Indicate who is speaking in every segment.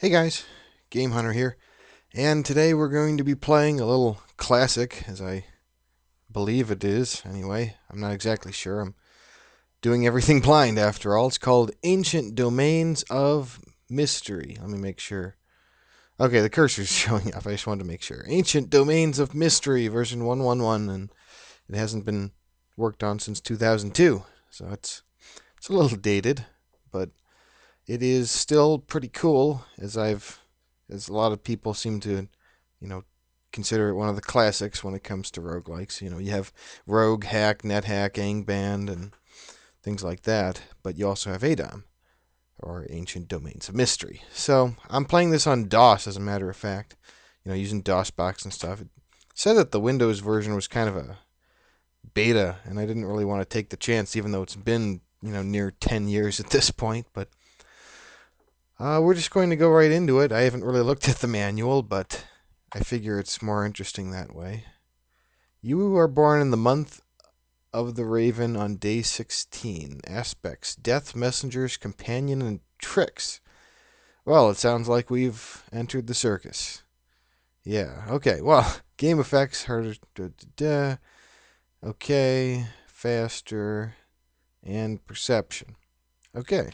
Speaker 1: Hey guys, Game Hunter here, and today we're going to be playing a little classic, as I believe it is, anyway. I'm not exactly sure. I'm doing everything blind after all. It's called Ancient Domains of Mystery. Let me make sure. Okay, the cursor's showing up. I just wanted to make sure. Ancient Domains of Mystery, version 1.1.1, and it hasn't been worked on since 2002, so it's a little dated, but it is still pretty cool, as a lot of people seem to, you know, consider it one of the classics when it comes to roguelikes. You have Rogue, Hack, NetHack, Angband, and things like that, but you also have ADOM, or Ancient Domains of Mystery. So I'm playing this on DOS, as a matter of fact, using DOSBox and stuff. It said that the Windows version was kind of a beta, and I didn't really want to take the chance, even though it's been, near 10 years at this point, but we're just going to go right into it. I haven't really looked at the manual, but I figure it's more interesting that way. You are born in the month of the Raven on day 16. Aspects: Death, Messengers, Companion, and Tricks. Well, it sounds like we've entered the circus. Yeah, okay, well, game effects, harder. Okay, faster, and perception. Okay.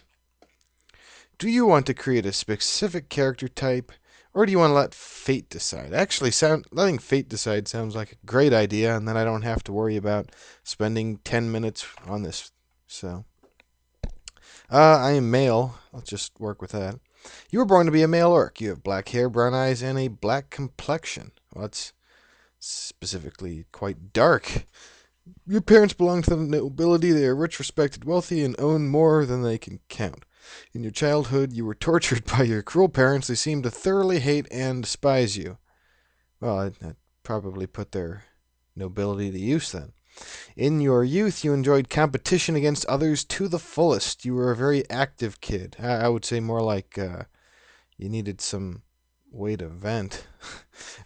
Speaker 1: Do you want to create a specific character type, or do you want to let fate decide? Actually, letting fate decide sounds like a great idea, and then I don't have to worry about spending 10 minutes on this. So, I am male. I'll just work with that. You were born to be a male orc. You have black hair, brown eyes, and a black complexion. Well, that's specifically quite dark. Your parents belong to the nobility. They are rich, respected, wealthy, and own more than they can count. In your childhood, you were tortured by your cruel parents. They seemed to thoroughly hate and despise you. Well, I'd probably put their nobility to use then. In your youth, you enjoyed competition against others to the fullest. You were a very active kid. I would say more like you needed some way to vent.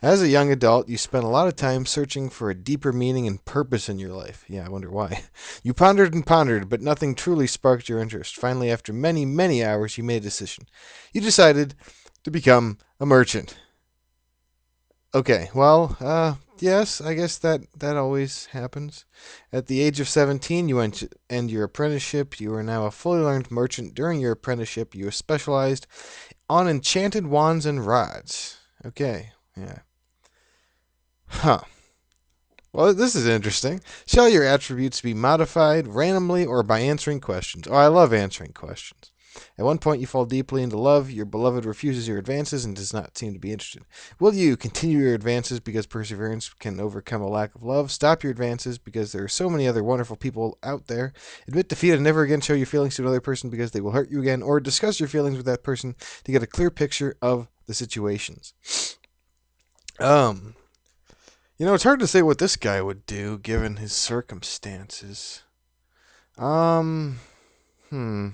Speaker 1: As a young adult, you spent a lot of time searching for a deeper meaning and purpose in your life. Yeah, I wonder why. You pondered and pondered, but nothing truly sparked your interest. Finally, after many, many hours, you made a decision. You decided to become a merchant. Okay, well, yes, I guess that always happens. At the age of 17, you end your apprenticeship. You are now a fully learned merchant. During your apprenticeship, you are specialized on enchanted wands and rods. Okay, yeah. Huh. Well, this is interesting. Shall your attributes be modified randomly or by answering questions? Oh, I love answering questions. At one point, you fall deeply into love. Your beloved refuses your advances and does not seem to be interested. Will you continue your advances because perseverance can overcome a lack of love? Stop your advances because there are so many other wonderful people out there. Admit defeat and never again show your feelings to another person because they will hurt you again. Or discuss your feelings with that person to get a clear picture of the situations. Um, it's hard to say what this guy would do given his circumstances. Um, hmm.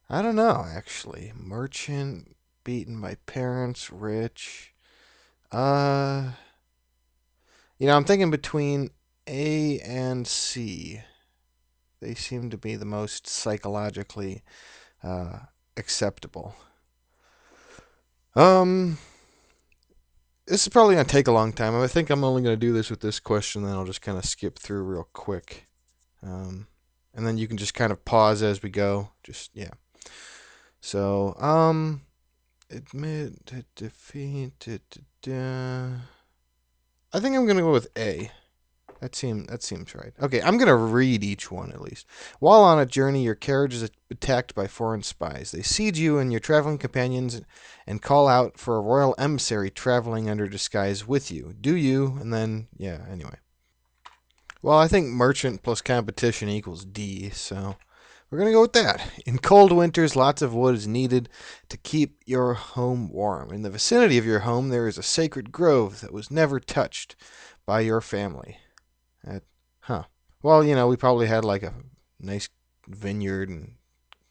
Speaker 1: I don't know, actually. Merchant, beaten by parents, rich. Uh, I'm thinking between A and C. They seem to be the most psychologically uh, acceptable. Um, this is probably going to take a long time. I think I'm only going to do this with this question, then I'll just kind of skip through real quick. And then you can just kind of pause as we go. Just, yeah. So, admit, defeat, I think I'm going to go with A. That seems right. Okay, I'm going to read each one at least. While on a journey, your carriage is attacked by foreign spies. They siege you and your traveling companions and call out for a royal emissary traveling under disguise with you. Do you? And then, yeah, anyway. Well, I think merchant plus competition equals D, so we're going to go with that. In cold winters, lots of wood is needed to keep your home warm. In the vicinity of your home, there is a sacred grove that was never touched by your family. Huh. Well, we probably had like a nice vineyard and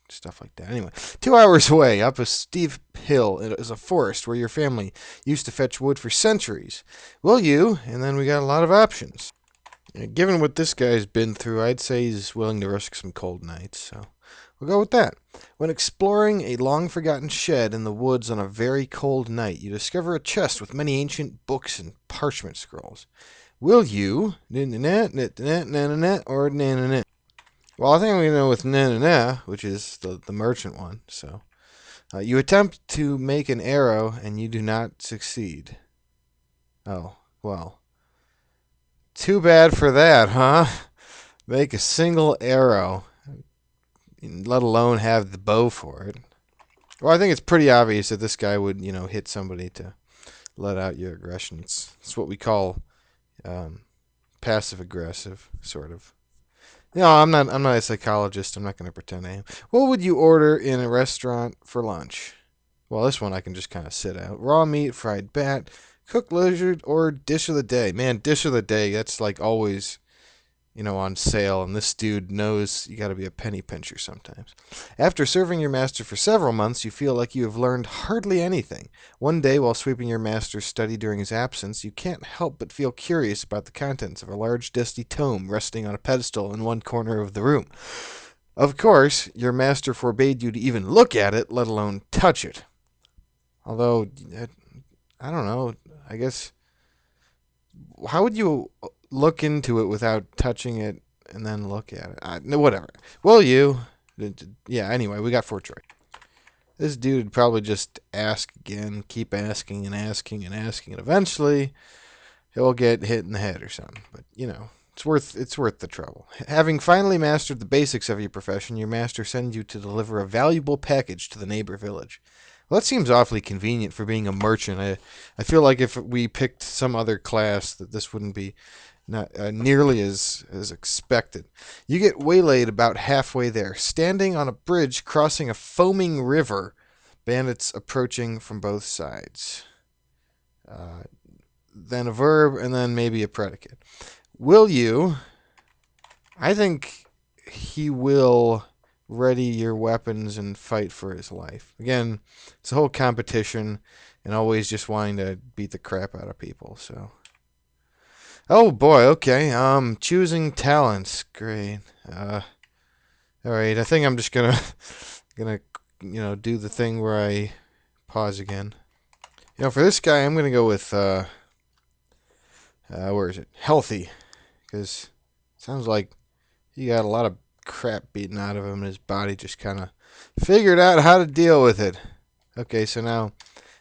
Speaker 1: stuff like that. Anyway, 2 hours away, up a steep hill, is a forest where your family used to fetch wood for centuries. Will you? And then we got a lot of options. Given what this guy's been through, I'd say he's willing to risk some cold nights. So We'll go with that. When exploring a long-forgotten shed in the woods on a very cold night, you discover a chest with many ancient books and parchment scrolls. Will you or na-na-na? Well, I think I'm going to go with na-na-na, which is the merchant one. So you attempt to make an arrow and you do not succeed. Oh, well. Too bad for that, huh? Make a single arrow, let alone have the bow for it. Well, I think it's pretty obvious that this guy would, hit somebody to let out your aggression. It's what we call passive aggressive, sort of. No, I'm not a psychologist. I'm not going to pretend I am. What would you order in a restaurant for lunch? Well, this one I can just kind of sit out. Raw meat, fried bat, cooked lizard, or dish of the day. Man, dish of the day, that's like always, on sale, and this dude knows you got to be a penny pincher sometimes. After serving your master for several months, you feel like you have learned hardly anything. One day, while sweeping your master's study during his absence, you can't help but feel curious about the contents of a large dusty tome resting on a pedestal in one corner of the room. Of course, your master forbade you to even look at it, let alone touch it. Although, I don't know, I guess, how would you look into it without touching it and then look at it? No, whatever. Will you? Yeah, anyway, we got 4 choices. This dude would probably just ask again, keep asking and asking and asking, and eventually he'll get hit in the head or something. But, it's worth the trouble. Having finally mastered the basics of your profession, your master sends you to deliver a valuable package to the neighbor village. Well, that seems awfully convenient for being a merchant. I feel like if we picked some other class, that this wouldn't be not nearly as expected. You get waylaid about halfway there, standing on a bridge crossing a foaming river. Bandits approaching from both sides. Then a verb, and then maybe a predicate. Will you? I think he will ready your weapons and fight for his life. Again, it's a whole competition and always just wanting to beat the crap out of people. So, oh boy, okay. Choosing talents, great. All right, I think I'm just gonna do the thing where I pause again. For this guy, I'm gonna go with where is it? Healthy, because it sounds like he got a lot of crap beaten out of him, and his body just kind of figured out how to deal with it. Okay, so now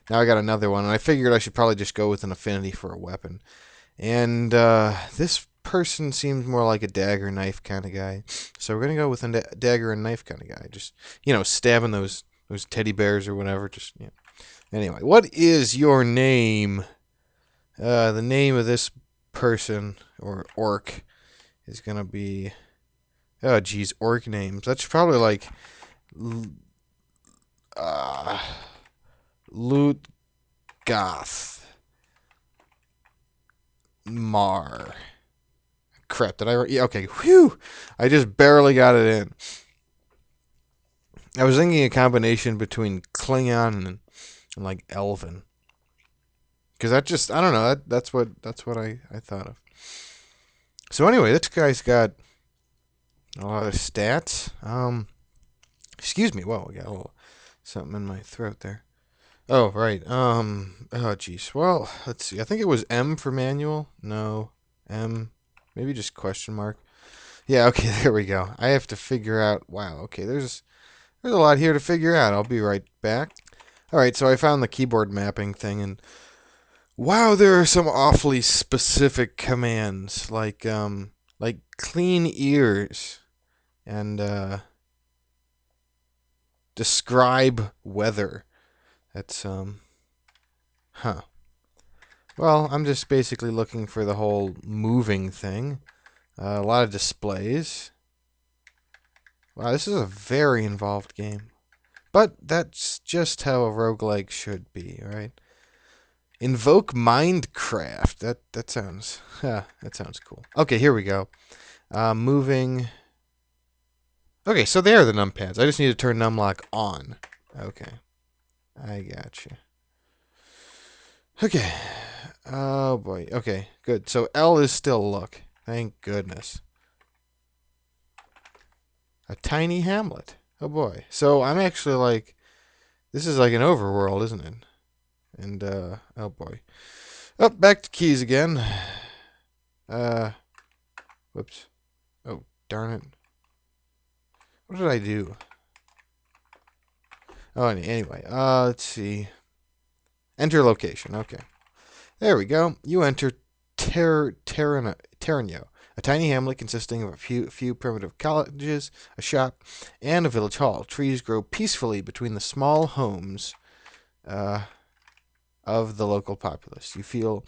Speaker 1: I got another one, and I figured I should probably just go with an affinity for a weapon. And this person seems more like a dagger knife kind of guy, so we're gonna go with a dagger and knife kind of guy. Just stabbing those teddy bears or whatever. Just Anyway, what is your name? The name of this person or orc is gonna be. Oh, geez, orc names. That's probably like Loot Goth Mar. Crap, did I write? Yeah, okay. Whew! I just barely got it in. I was thinking a combination between Klingon and like Elven. Because I don't know, that's what I thought of. So anyway, this guy's got a lot of stats. Excuse me. Whoa, I got a little something in my throat there. Oh, right. Oh, jeez. Well, let's see. I think it was M for manual. No. M. Maybe just question mark. Yeah, okay, there we go. I have to figure out. Wow, okay, there's a lot here to figure out. I'll be right back. All right, so I found the keyboard mapping thing, and wow, there are some awfully specific commands, like clean ears and describe weather. That's huh. Well, I'm just basically looking for the whole moving thing. A lot of displays. Wow, this is a very involved game. But that's just how a roguelike should be, right? Invoke Mindcraft. That sounds that sounds cool. Okay, here we go. Moving. Okay, so there are the numpads. I just need to turn numlock on. Okay. I got you. Okay. Oh boy. Okay, good. So L is still look. Thank goodness. A tiny hamlet. Oh boy. So I'm actually like, this is like an overworld, isn't it? And oh boy. Oh, back to keys again. Uh, whoops. Oh, darn it. What did I do? Oh, anyway. Let's see. Enter location. Okay. There we go. You enter Terranio, a tiny hamlet consisting of a few primitive cottages, a shop, and a village hall. Trees grow peacefully between the small homes uh, of the local populace. You feel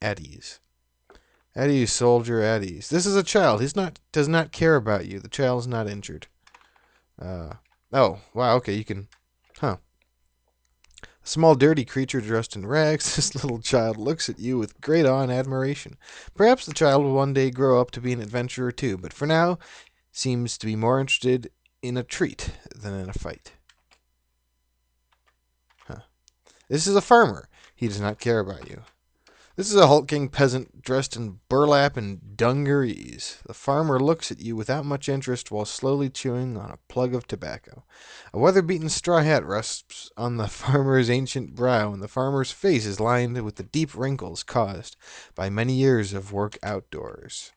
Speaker 1: at ease. At ease, soldier, at ease. This is a child. He does not care about you. The child is not injured. Oh, wow, okay, you can... Huh. A small dirty creature dressed in rags, this little child looks at you with great awe and admiration. Perhaps the child will one day grow up to be an adventurer too, but for now seems to be more interested in a treat than in a fight. Huh. This is a farmer. He does not care about you. This is a hulking peasant dressed in burlap and dungarees. The farmer looks at you without much interest while slowly chewing on a plug of tobacco. A weather-beaten straw hat rests on the farmer's ancient brow, and the farmer's face is lined with the deep wrinkles caused by many years of work outdoors.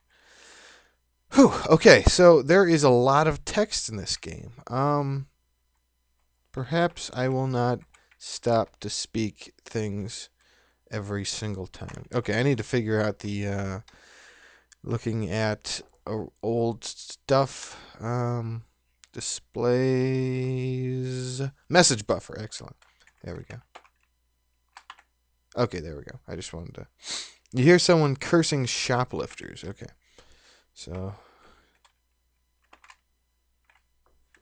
Speaker 1: Whew, okay, so there is a lot of text in this game. Perhaps I will not stop to speak things every single time. Okay, I need to figure out the looking at old stuff. Displays message buffer. Excellent. There we go. Okay, there we go. I just wanted to. You hear someone cursing shoplifters. Okay, so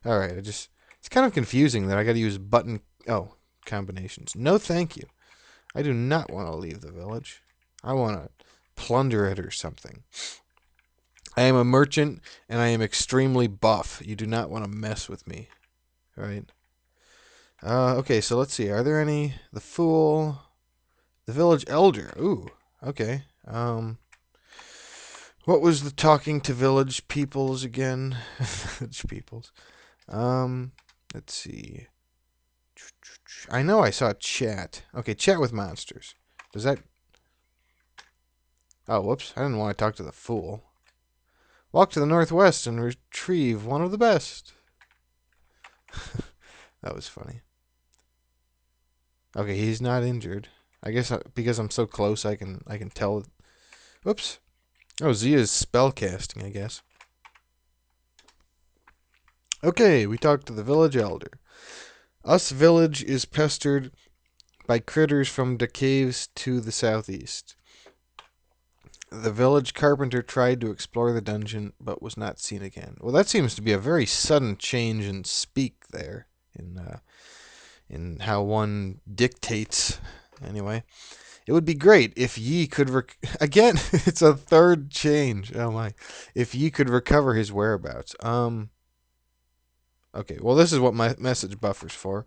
Speaker 1: all right. It's kind of confusing that I got to use button combinations. No, thank you. I do not want to leave the village. I want to plunder it or something. I am a merchant, and I am extremely buff. You do not want to mess with me. Right? Okay, so let's see. Are there any... The Fool... The Village Elder. Ooh, okay. What was the talking to village peoples again? Village peoples. Let's see. I know I saw chat. Okay, chat with monsters. Does that... Oh, whoops. I didn't want to talk to the Fool. Walk to the northwest and retrieve one of the best. That was funny. Okay, he's not injured. I guess because I'm so close, I can tell. Whoops. Oh, Zia's spell casting, I guess. Okay, we talked to the village elder. Us village is pestered by critters from the caves to the southeast. The village carpenter tried to explore the dungeon, but was not seen again. Well, that seems to be a very sudden change in speak there, in how one dictates. Anyway, it would be great if ye could again. It's a third change. Oh my! If ye could recover his whereabouts. Okay. Well, this is what my message buffer's for.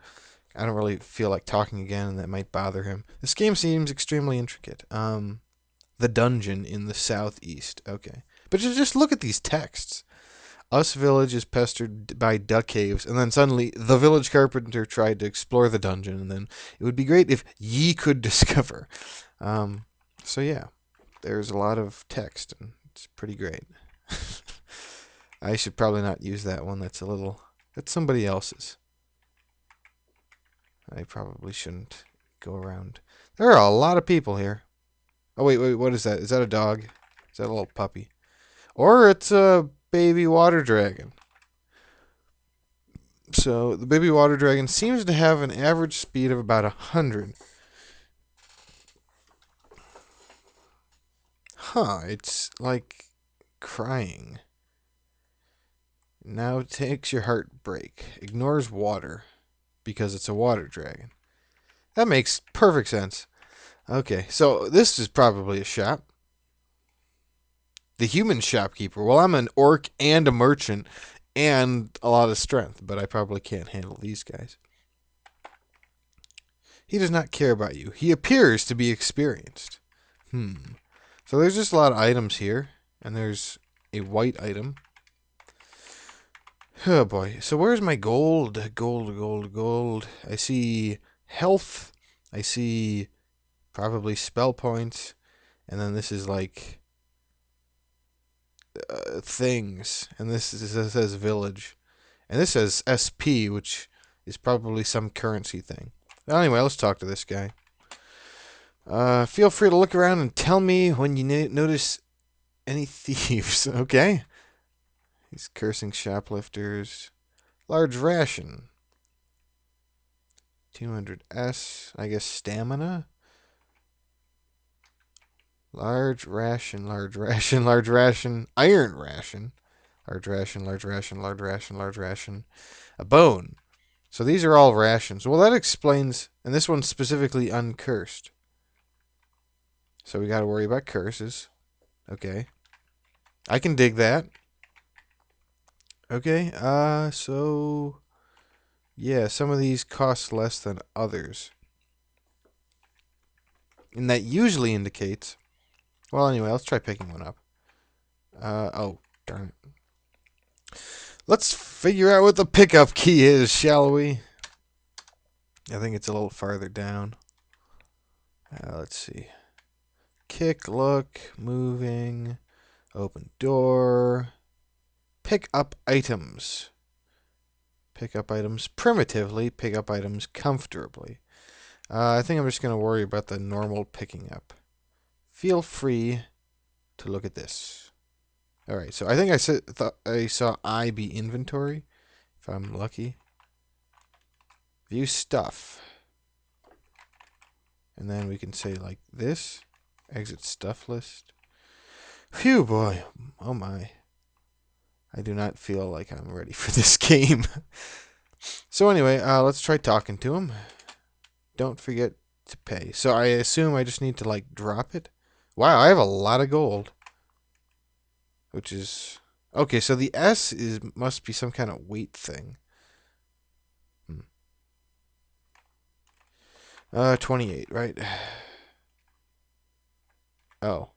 Speaker 1: I don't really feel like talking again, and that might bother him. This game seems extremely intricate. The dungeon in the southeast. Okay. But just look at these texts. Us village is pestered by duck caves, and then suddenly the village carpenter tried to explore the dungeon, and then it would be great if ye could discover. So yeah, there's a lot of text, and it's pretty great. I should probably not use that one. That's somebody else's. I probably shouldn't go around. There are a lot of people here. Oh, wait, what is that? Is that a dog? Is that a little puppy? Or it's a baby water dragon. So, the baby water dragon seems to have an average speed of about 100. Huh, it's like crying. Now takes your heartbreak. Ignores water because it's a water dragon. That makes perfect sense. Okay, so this is probably a shop. The human shopkeeper. Well, I'm an orc and a merchant and a lot of strength, but I probably can't handle these guys. He does not care about you. He appears to be experienced. So there's just a lot of items here, and there's a white item. Oh boy. So where's my gold? Gold. I see health. I see probably spell points. And then this is like things. And this says village. And this says SP, which is probably some currency thing. Well, anyway, let's talk to this guy. Feel free to look around and tell me when you notice any thieves. Okay. He's cursing shoplifters. Large ration. 200S. I guess stamina. Large ration. Iron ration. Large ration. Large ration. A bone. So these are all rations. Well, that explains... And this one's specifically uncursed. So we got to worry about curses. Okay. I can dig that. Okay, so... Yeah, some of these cost less than others. And that usually indicates... Well, anyway, let's try picking one up. Oh, darn it. Let's figure out what the pickup key is, shall we? I think it's a little farther down. Let's see. Kick, look, moving, open door, pick up items. Pick up items primitively, pick up items comfortably. I think I'm just going to worry about the normal picking up. Feel free to look at this. Alright, so I think I saw I be inventory, if I'm lucky. View stuff. And then we can say like this. Exit stuff list. Phew, boy. Oh my. I do not feel like I'm ready for this game. So anyway, let's try talking to him. Don't forget to pay. So I assume I just need to like drop it. Wow, I have a lot of gold. Which is... Okay, so the S must be some kind of weight thing. 28, right? Oh.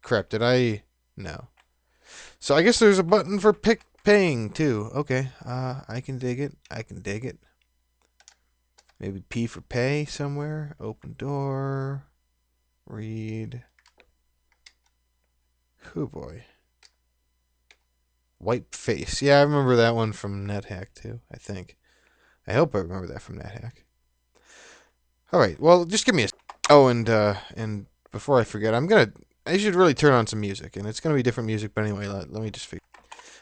Speaker 1: Crap, did I... No. So I guess there's a button for paying, too. Okay, I can dig it. Maybe P for pay somewhere. Open door. Read. Oh boy. Wipe face. Yeah, I remember that one from NetHack, too, I think. I hope I remember that from NetHack. Alright, well, just give me a... Oh, and before I forget, I should really turn on some music, and it's gonna be different music, but anyway, let me just figure...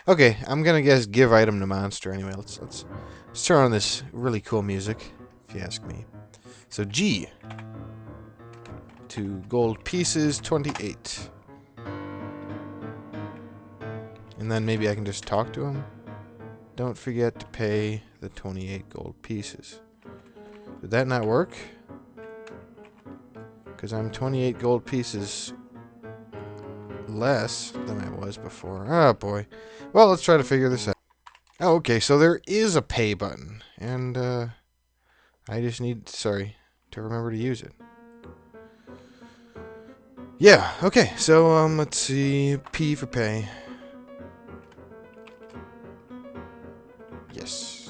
Speaker 1: Okay, I'm gonna guess give item to monster. Anyway, let's turn on this really cool music, if you ask me. So G. 2 gold pieces, 28. And then maybe I can just talk to him. Don't forget to pay the 28 gold pieces. Did that not work? Because I'm 28 gold pieces less than I was before. Oh, boy. Well, let's try to figure this out. Oh, okay, so there is a pay button. And, I just need, to remember to use it. Yeah, okay, so, let's see. P for pay. Yes.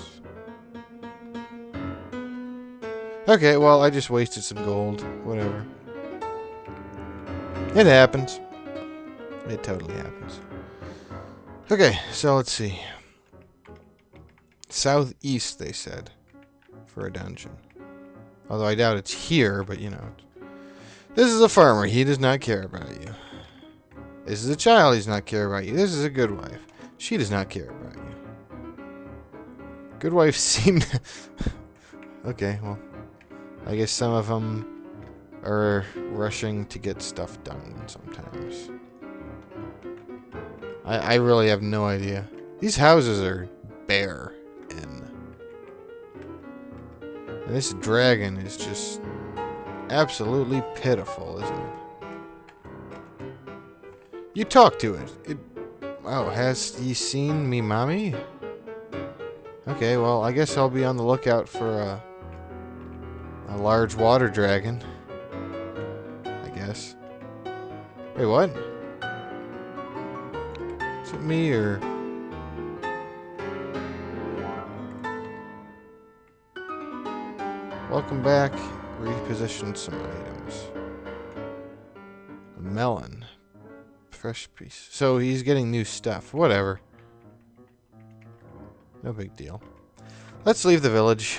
Speaker 1: Okay, well, I just wasted some gold. Whatever. It happens. It totally happens. Okay, so let's see. Southeast, they said, for a dungeon. Although I doubt it's here, but you know. This is a farmer. He does not care about you. This is a child. He does not care about you. This is a good wife. She does not care about you. Good wife seemed... Okay, well. I guess some of them are rushing to get stuff done sometimes. I really have no idea. These houses are bare. And this dragon is just absolutely pitiful, isn't it? You talk to it. Oh, has he seen me, mommy? Okay, well, I guess I'll be on the lookout for a large water dragon. I guess. Wait, what? Is it me or... Welcome back. Reposition some items. A melon. Fresh piece. So he's getting new stuff. Whatever. No big deal. Let's leave the village.